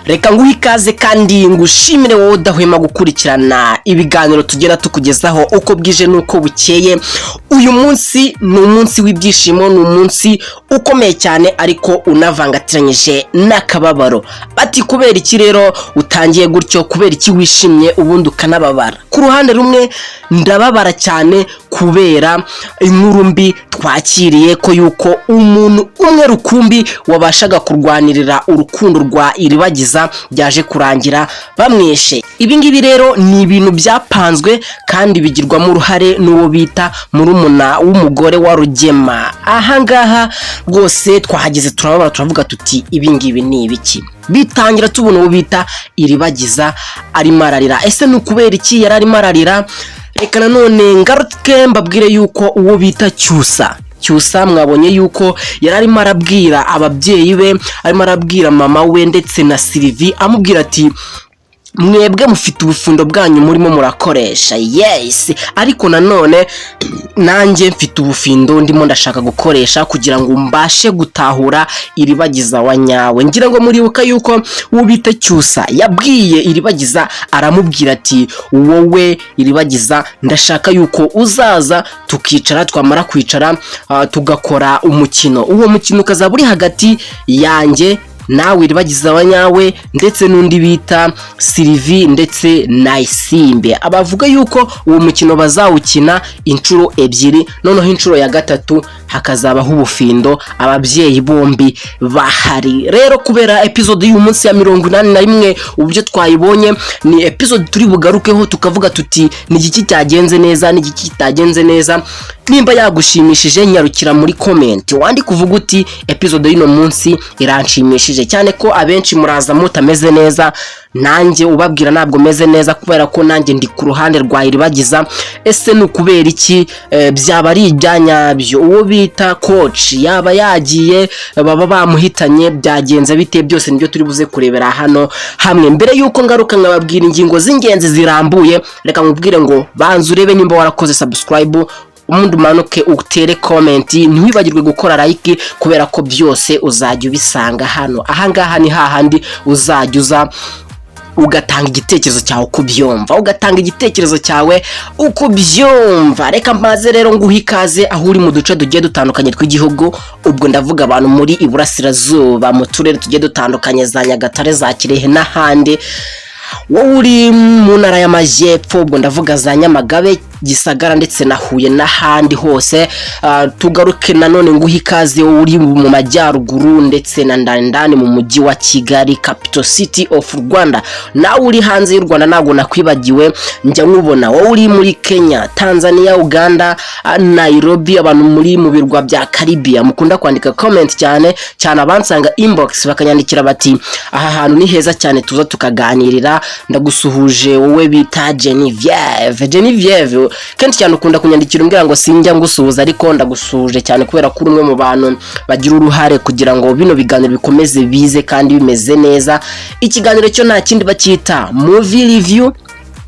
Reka nguhe ikaze kandi ngushimire wowe udahwema gukurikirana ibiganiro tugera tukugezaho uko bwije nuko bukeye. Uyu munsi ni umunsi w'ibyishimo, ni umunsi ukomeye cyane ariko unavangatiranyije n'akababaro. Bati kubera iki rero utangiye gutyo, kubera iki wishimye ubundi ukanababara? Ku ruhande rumwe ndababara cyane kubera inkuru mbi twakiriye ko yuko umuntu umwe rukumbi wabashaga kurwanirira urukundo rwa iribagiza byaje kurangira bamwishe. Ibi ngibi rero ni ibintu byapanzwe kandi bigirwamo uruhare n'uwo bita murumuna w'umugore wa Rugema. Aha ngaha rwose twahageze turababara, turavuga tuti ibi ngibi ni ibiki? Bitangira tubona uwo bita iribagiza arimo ararira. Ese ni ukubera iki yari arimo ararira? Reka nanone ngaruke mbabwire yuko uwo bita Cyusa mwabonye yuko yari arimo arabwira ababyeyi be, arimo arabwira mama we ndetse na Sylvie, amubwira ati mwebwe mufite ubufundo bwanyu murimo murakoresha. Yes, ariko nanone nanjye mfite ubufindo ndimo ndashaka gukoresha kugira ngo mbashe gutahura iribagiza wa nyawe. Ngira ngo muribuka yuko ubita Cyusa yabwiye iribagiza, aramubwira ati wowe iribagiza ndashaka yuko uzaza tukicara, twamara kwicara tugakora umukino. Uwo mukino ukazaba uri hagati yanjye nawe iribagiza wa nyawe ndetse n'undi bita Sylvie ndetse na Isimbe. Abavuga yuko uwo mukino bazawukina inshuro ebyiri, noneho inshuro ya gatatu hakazabaho ubufindo ababyeyi bombi bahari. Rero kubera episode y'uyu munsi ya 81 uburyo twayibonye, ni episode turi bugarukeho tukavuga tuti ni iki cyagenze neza, ni iki kitagenze neza. Nimba yagushimishije nyarukira muri comment wandi kuvuga uti episode y'ino munsi iranshimishije cyane, ko abenshi muraza mutameze neza, nanjye ubabwira ntabwo meze neza kubera ko nanjye ndi ku ruhande rwa iribagiza. Ese ni ukubera iki? Byaba ari ibyanyabyo? Uwo bita coach yaba yagiye, baba bamuhitanye, byagenze bite? Byose nibyo turi buze kurebera hano hamwe. Mbere yuko ngaruka nkababwira ingingo z'ingenzi zirambuye, reka nkubwire ngo banza urebe nimba warakoze subscribe, umuntu manuke utere comment, ntiwibagirwe gukora like kubera ko byose uzajya ubisanga hano. Aha ngaha ni hahandi uzajya uza ugatanga igitekerezo cyawe uko byumva, ugatanga igitekerezo cyawe uko byumva. Reka mbaze rero nguhe ikaze aho uri mu duce tugiye dutandukanye tw'igihugu. Ubwo ndavuga abantu muri iburasirazuba, mu turere tugiye dutandukanye, za Nyagatare, za Kirehe n'ahandi. Wowe uri mu ntara y'Amajyepfo, ubwo ndavuga za Nyamagabe, Gisagara ndetse na Huye n'ahandi hose. Tugaruke nanone nguhe ikaze uri mu majyaruguru ndetse na ndani mu mujyi wa Kigali, capital city of Rwanda. Na uri hanze y'u Rwanda ntago nakwibagiwe, njya nkubona. Wowe uri muri Kenya, Tanzania, Uganda, Nairobi, abantu muri mu birwa bya Caribbean mukunda kwandika comment cyane abansanga inbox bakanyandikira bati aha hantu ni heza cyane tuza tukaganirira. Ndagusuhuje wowe bita Genevieve. Kenshi cyane ukunda kunyandikira umbwira ngo sinjya ngusuhuza, ariko ndagusuhuje cyane kubera ko umwe mu bantu bagira uruhare kugira ngo bino biganiro bikomeze bize kandi bimeze neza. Ikiganiro cyo nta kindi bakita movie review,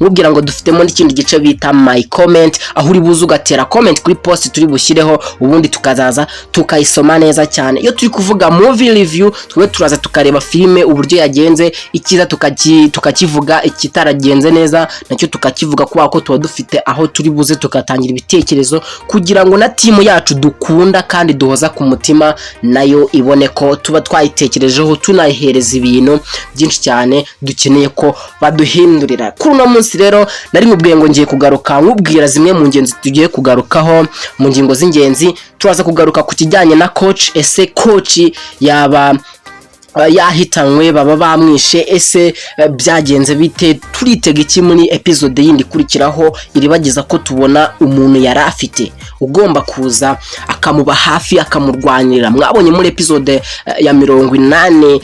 mubwira ngo dufitemo n'ikindi gice bita my comment, aho uri buze ugatera comment kuri post turi bushyireho, ubundi tukazaza tukayisoma neza cyane. Iyo turi kuvuga movie review, twe turaza tukareba filime uburyo yagenze, ikiza tukakivuga, ikitaragenze neza nacyo tukakivuga, kuba ko tuba dufite aho turi buze tukatangira ibitekerezo kugira ngo na timu yacu dukunda kandi duhoza ku mutima nayo ibone ko tuba twayitekerejeho, tunayihereza ibintu byinshi cyane dukeneye ko baduhindurira. Kuri uno munsi rero nari mubwiye ngo ngiye kugaruka nkubwira zimwe mu ngenzi tugiye kugarukaho. Mu ngingo z'ingenzi turaza kugaruka ku kijyanye na coach. Ese coach yaba yahitanywe baba bamwishe. Ese byagenze bite? Turitega iki muri episode yindi kurikiraho iribagiza ko tubona umuntu yari afite ugomba kuza akamuba hafi akamurwanira. Mwabonye muri episode ya 80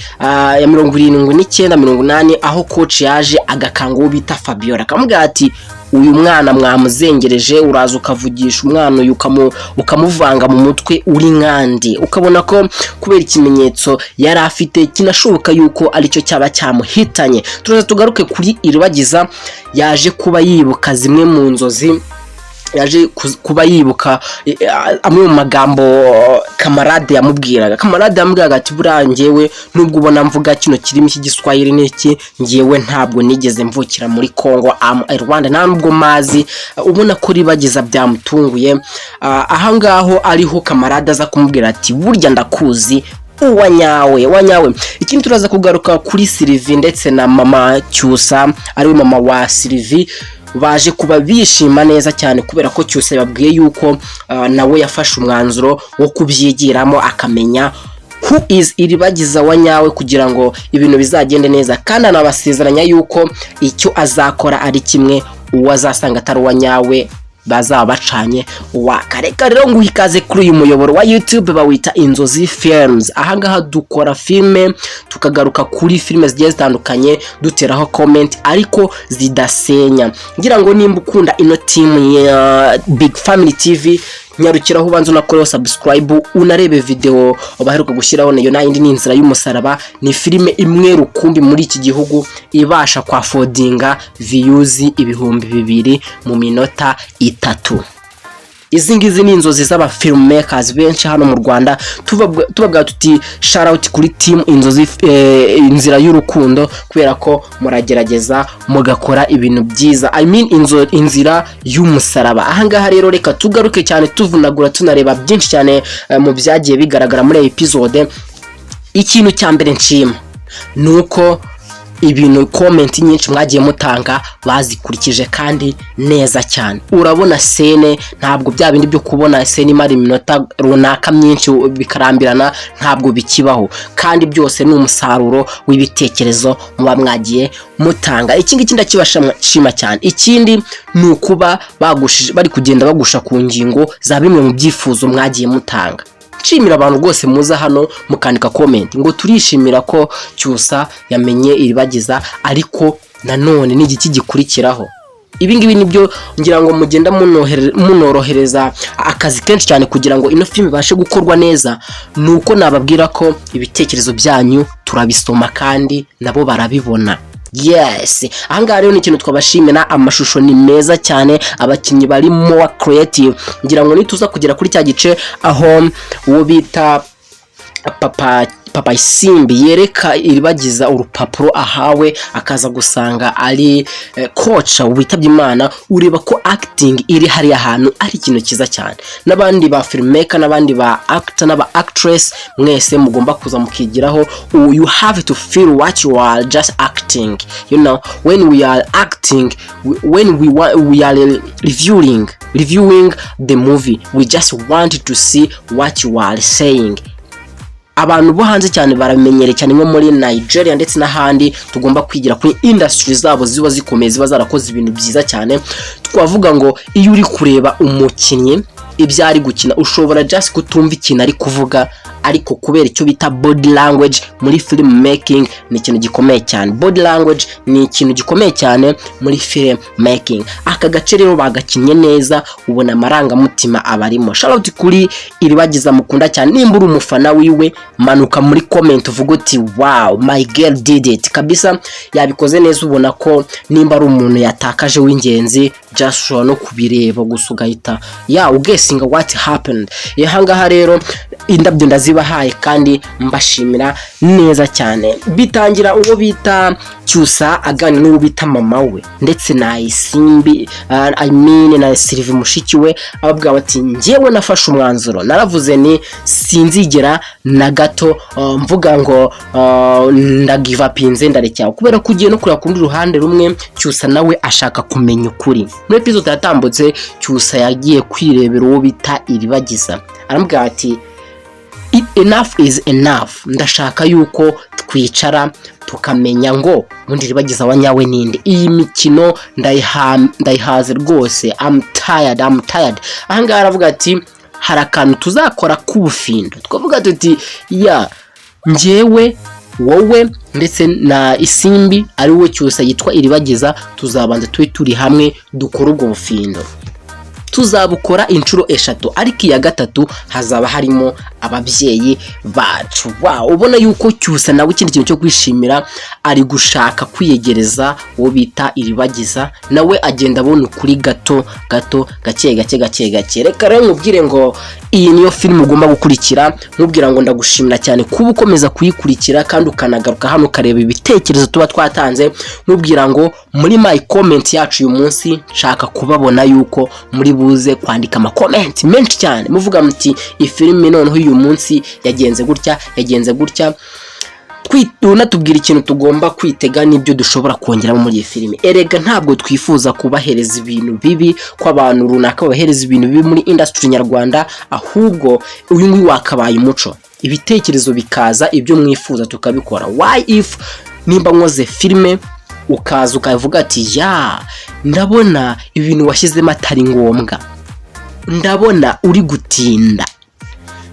ya 79 80 aho coach yaje agakanga uwo bita Fabiola akamubwira ati uyu mwana mwamuzengereje uraza ukavugisha umwana uyu ukamuvanga mu mutwe uri nkandi, ukabona ko kubera ikimenyetso yari afite kinashoboka yuko aricyo cyaba cyamuhitanye. Turaza tugaruke kuri iribagiza yaje kuba yibuka zimwe mu nzozi, yaje kuba yibuka amwe mu magambo kamarade yamubwiraga. Kamarade yamubwiraga ati burangewe nubwo ubona mvuga kino kirimo cy'igiswahili n'iki, ngiyewe ntabwo nigeze mvukira muri Kongo Rwanda nta nubwo mazi. Ubona ko ribagiza byamutunguye. Aha ngaho ariho kamarade aza kumubwira ati burya ndakuzi wanyawe. Ikindi turaza kugaruka kuri Sylvie ndetse na mama Cyusa ariwe mama wa Sylvie, baje kuba bishima neza cyane kubera ko Cyusa yababwiye yuko nawe yafashe umwanzuro wo kubyigiramo akamenya who is iribagiza wanyawe kugira ngo ibintu bizagende neza, kandi anabasezeranya yuko icyo azakora ari kimwe uwo azasanga atari wanyawe bazaba bacanye wakareka. Rero ngo ikaze kuri uyu muyoboro wa YouTube bawita Inzozi Films. Ahangaha dukora filme tukagaruka kuri filme zigiye zitandukanye duteraho comment ariko zidasenya. Ngira ngo nimba ukunda ino team ya Big Family TV nyarukiraho ubanza unakoreho subscribe unarebe video baheruka gushyiraho nayo nayindi ni Inzira y'umusaraba. Ni filime imwe rukumbi muri iki gihugu ibasha kwa fodinga views 2000 mu minota 3. Izi ngizi ni inzozi z'aba filmmakers benshi hano mu Rwanda. Tubabwa tuti shout out kuri team Inzozi Inzira y'urukundo kubera ko muragerageza mugakora ibintu byiza. I mean Inzira y'umusaraba. Ahangaha rero reka tugaruke cyane tuvunagura tunareba byinshi cyane mu byagiye bigaragara muri episode. Ikintu cya mbere nshima nuko ibintu comment nyinshi mwagiye mutanga bazikurikije kandi neza cyane. Urabona scene ntabwo bya bindi byo kubona scene imara iminota runaka myinshi bikarambirana ntabwo bikibaho, kandi byose ni umusaruro w'ibitekerezo muba mwagiye mutanga. Ikindi ndakibashima cyane. Ikindi nukuba bari kugenda bagusha ku ngingo za bimwe mu byifuzo mwagiye mutanga. Nshimira abantu rwose muza hano mukandika comment ngo turishimira ko Cyusa yamenye iribagiza, ariko nanone ni igiki gikurikiraho. Ibi ngibi nibyo ngira ngo mugenda munorohereza akazi kenshi cyane kugira ngo ino film ibashe gukorwa neza. Nuko nababwira ko ibitekerezo byanyu turabisoma kandi nabo barabibona. Yes, ahangaha rero ni ikintu twabashimira. Amashusho ni meza cyane, abakinnyi bari more creative. Ngira ngo nituza kugera kuri cya gice aho uwo bita papa Isimbi yereka iribagiza urupapuro ahawe akaza gusanga ari coach witabye Imana, ureba ko acting iri hari ahantu ari ikintu kiza cyane. Nabandi ba filmmaker nabandi ba actor n'aba actress mwese mugomba kuza mukigiraho. You have to feel what you are just acting, you know, when we are acting, when we are reviewing the movie, we just want to see what you are saying. Abantu bo hanze cyane baramenyere cyane nko muri Nigeria ndetse n'ahandi tugomba kwigira kuri industry zabo ziba zikomeye ziba zarakoze ibintu byiza cyane. Twavuga ngo iyo uri kureba umukinnyi ibyari gukina ushobora just kutumva ikintu ari kuvuga, ariko kubera icyo bita body language muri film making ni ikintu gikomeye cyane. Body language ni ikintu gikomeye cyane muri film making. Aka gace rero bagakinye neza, ubona amaranga mutima abarimo. Shout out kuri iribagiza mukunda cyane. Nimba uri umufana wiwe manuka muri comment uvuga uti wow my girl did it kabisa, yabikoze neza. Ubona ko nimba ari umuntu yatakaje w'ingenzi just no kubireba gusa ugahita uguessing what happened. Yahangaha rero indabyo ndazibahaye kandi mbashimira neza cyane. Bitangira uwo bita Cyusa agana n'uwo bita mama we ndetse na Isimbi I mean na Sylvie mushiki we, ababwa bati ngewe nafashe umwanzuro, naravuze ni sinzigera na gato mvuga ngo ndagive up inze ndarekyaho, kubera ko ugiye no kureba kundi ruhande rumwe. Cyusa nawe ashaka kumenya ukuri. Muri episode yatambutse Cyusa yagiye kwirebera uwo bita iribagiza, arambwira ati enough is enough. Ndashaka yuko twicara tukamenya ngo ubundi iribagiza wa nyawe ninde. Iyi mikino ndayihaze rwose. I'm tired. Ahangaha aravuga ati hari akantu tuzakora k'ubufindo, twavuga tuti ya njyewe wowe ndetse na Isimbi ari we cyose yitwa iribagiza, tuzabanza turi hamwe dukora ubwo bufindo. Tuzabukora inshuro 3, ariko iya gatatu hazaba harimo ababyeyi bacu. Wow, ubona yuko cyusa nawe ikindi kintu cyo kwishimira, ari gushaka kwiyegereza uwo bita iribagiza, nawe agenda abona kuri gato gake. Reka rero nkubwire ngo iyi niyo film ugomba gukurikira. Nkubwira ngo ndagushimira cyane kuba ukomeza kuyikurikira kandi ukanagaruka hano ukareba ibitekerezo tuba twatanze. Nkubwira ngo muri my comment yacu uyu munsi nshaka kubabona yuko muri buze kwandika ama comment menshi cyane muvuga muti iyi film noneho uyu munsi yagenze gutya, tunatubwira ikintu tugomba kwitega n'ibyo dushobora kongera muri iyi filime. Erega ntabwo twifuza kubahereza ibintu bibi, ko abantu runaka babahereza ibintu bibi muri industry nyarwanda, ahubwo uyu nguyu wakabaye umuco, ibitekerezo bikaza, ibyo mwifuza tukabikora. Why if nimba nkoze filime ukaza ukavuga ati ya ndabona ibintu washyizemo atari ngombwa, ndabona uri gutinda,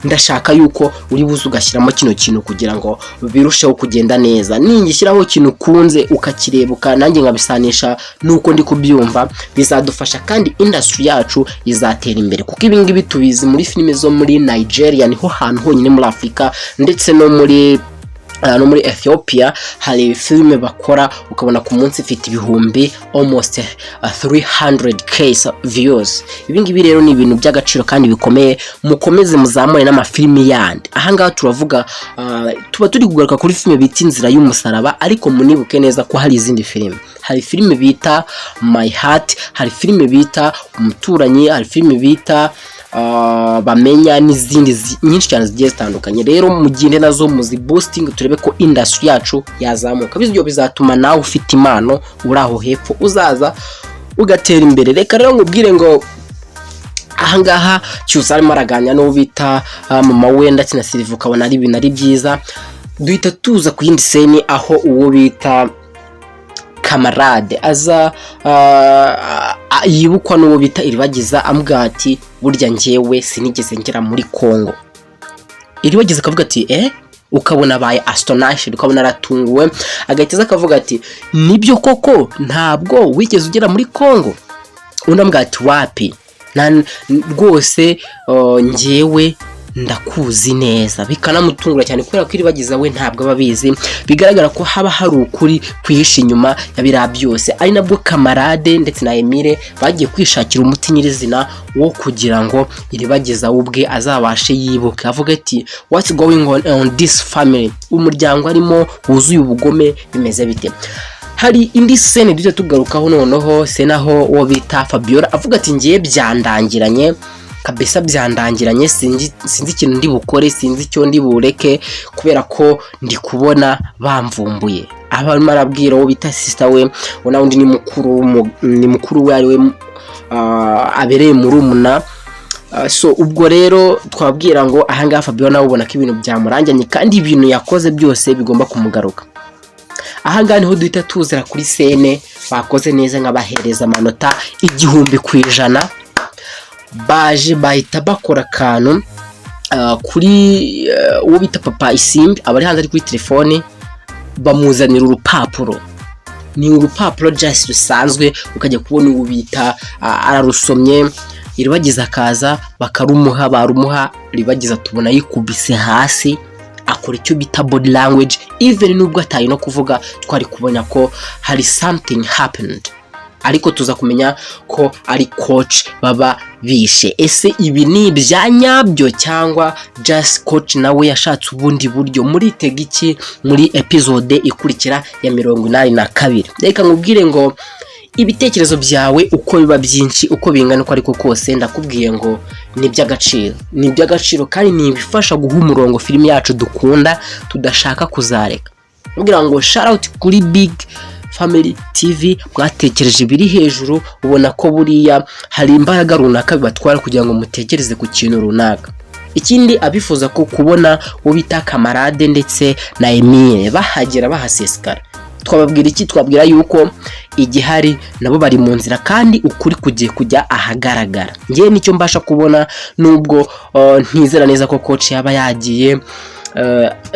ndashaka yuko uri buze ugashyiramo kino kintu kugira ngo birusheho kugenda neza. Ningishyiraho kintu kunze ukakireba nanjye nkabisanisha nuko ndi kubyumva, bizadufasha kandi industry yacu izatera imbere, kuko ibi ngibi tubizi muri filime zo muri Nigeria, niho hantu honyine muri Afrika ndetse no muri Ethiopia hari filime bakora ukabona ku munsi ifite ibihumbi almost 300k views. Ibi ngibi rero ni ibintu by'agaciro kandi bikomeye, mukomeze muzamure n'amafilimi yandi. Ahangaha turavuga tuba turi kugaruka kuri filime bita Inzira y'umusaraba, ariko munibuke neza ko hari izindi filime. Hari filime bita My Heart, hari filime bita Umuturanyi, hari filime bita Bamenya n'izindi nyinshi cyane zigiye zitandukanye. Rero mugende nazo muzi boosting, turebe ko industry yacu yazamuka. Bizyo bizatuma nawe ufite impano uraho hepfo uzaza ugatera imbere. Reka rero ngubwire ngo ahangaha cyusa arimo araganya no bita mama we ndetse na Silver, ukabona ari ibintu ari byiza. Duhita tuza ku yindi scene aho uwo bita kamarade aza yibukwa n'uwo bita iribagiza, ambwira ati burya njyewe sinigeze ngera muri Kongo. Iribagiza akavuga ati ukabona abaye astonished, ukabona aratunguwe, agahita akavuga ati nibyo koko ntabwo wigeze ugera muri Kongo? Unambwira ati wapi rwose njyewe ndakuzi neza. Bikanamutungura cyane kubera ko iribagiza we ntabwo ababizi, bigaragara ko haba hari ukuri kwihisha inyuma ya biriya byose. Ari nabwo kamarade ndetse na Emile bagiye kwishakira umuti nyirizina wo kugira ngo iribagiza ubwe azabashe yibuka, avuga ati what's going on this family, umuryango arimo wuzuye ubugome bimeze bite. Hari indi scene duhita tugarukaho noneho senaho wo bita Fabiola avuga ati ngiye byandangiranye kabisa, byandangiranye, sinzi ikintu ndi bukore, sinzi icyo ndi bureke kubera ko ndi kubona bamvumbuye. Abarimo arabwira wo bita sister we, ona undi ni mukuru we, ari we abereye murumuna. So ubwo rero twabwira ngo ahangaha Fabiola nawe ubona ko ibintu byamuranganye kandi ibintu yakoze byose bigomba kumugaruka. Ahangaha niho duhita tuzira kuri scene bakoze neza nk'abahereza amanota 100%. Baje bahita bakora akantu kuri uwo bita papa Isimbi, abari hanze ari kuri telefone, bamuzanira urupapuro. Ni urupapuro just rusanzwe, ukajya kubona uwo bita ararusomye. Iribagiza akaza barumuha, iribagiza tubona yikubise hasi, akora icyo bita body language. Even nubwo atayi no kuvuga, twari kubona ko hari something happened, ariko tuza kumenya ko ari coach baba bishe. Ese ibi ni ibyanyabyo cyangwa just coach nawe yashatse ubundi buryo? Muri tega iki muri episode ikurikira ya 82. Reka nkubwire ngo ibitekerezo byawe uko biba byinshi, uko bingana uko ariko kose, ndakubwiye ngo ni by'agaciro kandi ni bifasha guha umurongo filime yacu dukunda tudashaka kuzareka. Mbwira ngo shout out kuri Big Family TV, mwatekereje biri hejuru, ubona ko buriya hari imbaraga runaka bibatwara kugira ngo mutekereze ku kintu runaka. Ikindi abifuza ko kubona ubita kamarade ndetse na Emile bahagera bahasesekara, twababwira iki? Twabwira yuko igihari nabo bari mu nzira kandi ukuri kugiye kujya ahagaragara. Ngiye nicyo mbasha kubona, nubwo ntizera neza ko coach yaba yagiye,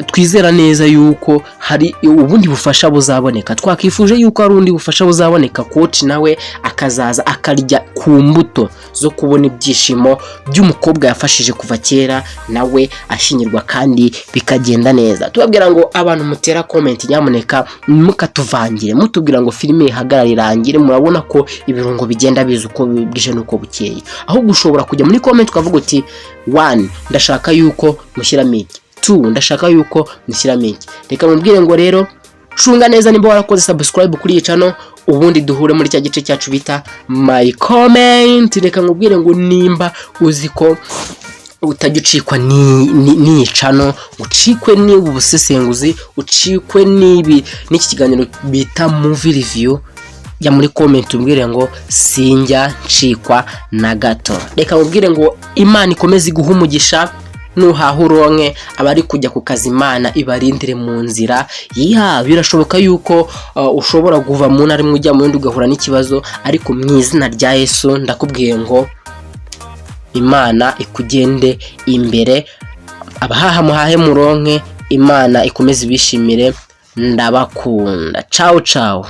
twizera neza yuko hari ubundi bufasha buzaboneka. Twakifuje yuko hari ubundi bufasha buzaboneka, coach nawe akazaza akarya ku mbuto zo kubona ibyishimo by'umukobwa yafashije kuva kera nawe ashinyirwa kandi bikagenda neza. Tubabwira ngo abantu mutera comment nyamuneka mukatuvangire mutubwira ngo filime ihagarara irangire, murabona ko ibirungo bigenda biza uko bwije nuko bukeye. Ahubwo ushobora kujya muri comment ukavuga uti 1 ndashaka yuko mushyiramo iki, 2 ndashaka yuko mushyiramo iki. Reka mubwire ngo rero shunga neza nimba warakoze subscribe kuri iyi channel, ubundi duhure muri cya gice cyacu bita my comment. Reka mubwire ngo nimba uzi ko utajya ucikwa ni channel, ucikwe ni ubusesenguzi, ucikwe n'iki kiganiro bita movie review, ya muri comment umbwire ngo sinjya ncikwa na gato. Reka mubwire ngo Imana ikomeze iguha umugisha, nuhaha uronke abari kujya ku kazi Imana ibarindire mu nzira. Birashoboka yuko ushobora kuva mu ntara imwe ujya mu yindi ugahura n'ikibazo, ariko mu izina rya Yesu ndakubwiye ngo Imana ikugende imbere, abahaha muhahe muronke, Imana ikomeze ibishimire. Ndabakunda. Ciao ciao.